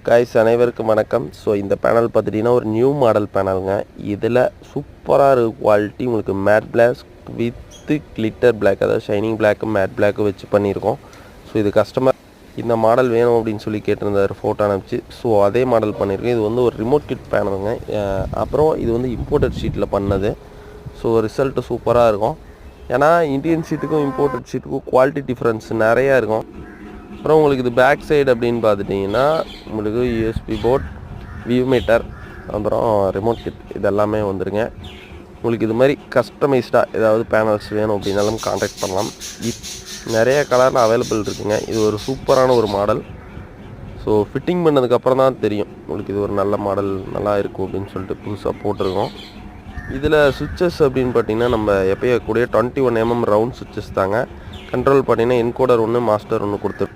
Guys அனைவருக்கும் வணக்கம். So இந்த பேனல் பார்த்துட்டிங்கன்னா ஒரு நியூ மாடல் பேனலுங்க. இதில் சூப்பராக இருக்கும் குவாலிட்டி. உங்களுக்கு matte black with glitter black, அதாவது ஷைனிங் பிளாக்கும் மேட் பிளாக்கும் வச்சு பண்ணியிருக்கோம். ஸோ இது கஸ்டமர் இந்த மாடல் வேணும் அப்படின்னு சொல்லி கேட்டிருந்தார், ஃபோட்டோ அனுப்பிச்சு. ஸோ அதே மாடல் பண்ணியிருக்கேன். இது வந்து ஒரு ரிமோட் கிட் பேனலுங்க. அப்புறம் இது வந்து இம்போர்ட்டட் ஷீட்டில் பண்ணது. ஸோ ரிசல்ட்டு சூப்பராக இருக்கும். ஏன்னா இந்தியன் ஷீட்டுக்கும் இம்போர்ட்டட் ஷீட்டுக்கும் குவாலிட்டி டிஃப்ரென்ஸ் நிறையா இருக்கும். அப்புறம் உங்களுக்கு இது பேக் சைடு அப்படின்னு பார்த்துட்டிங்கன்னா உங்களுக்கு யூஎஸ்பி போர்ட், வியூ மீட்டர், அப்புறம் ரிமோட் கிட் இதெல்லாமே வந்துருங்க. உங்களுக்கு இது மாதிரி கஸ்டமைஸ்டாக ஏதாவது பேனல்ஸ் வேணும் அப்படின்னாலும் கான்டாக்ட் பண்ணலாம். நிறைய கலரில் அவைலபிள் இருக்குங்க. இது ஒரு சூப்பரான ஒரு மாடல். ஸோ ஃபிட்டிங் பண்ணதுக்கப்புறம் தான் தெரியும் உங்களுக்கு இது ஒரு நல்ல மாடல், நல்லா இருக்கும் அப்படின்னு சொல்லிட்டு புதுசாக போட்டிருக்கோம். இதில் சுவிட்சஸ் அப்படின்னு பார்த்தீங்கன்னா நம்ம எப்போயே கூடிய 21mm ரவுண்ட் சுவிட்சஸ் தாங்க. கண்ட்ரோல் பார்த்தீங்கன்னா என்கோடர் ஒன்று, மாஸ்டர் ஒன்று கொடுத்துருக்கோம்.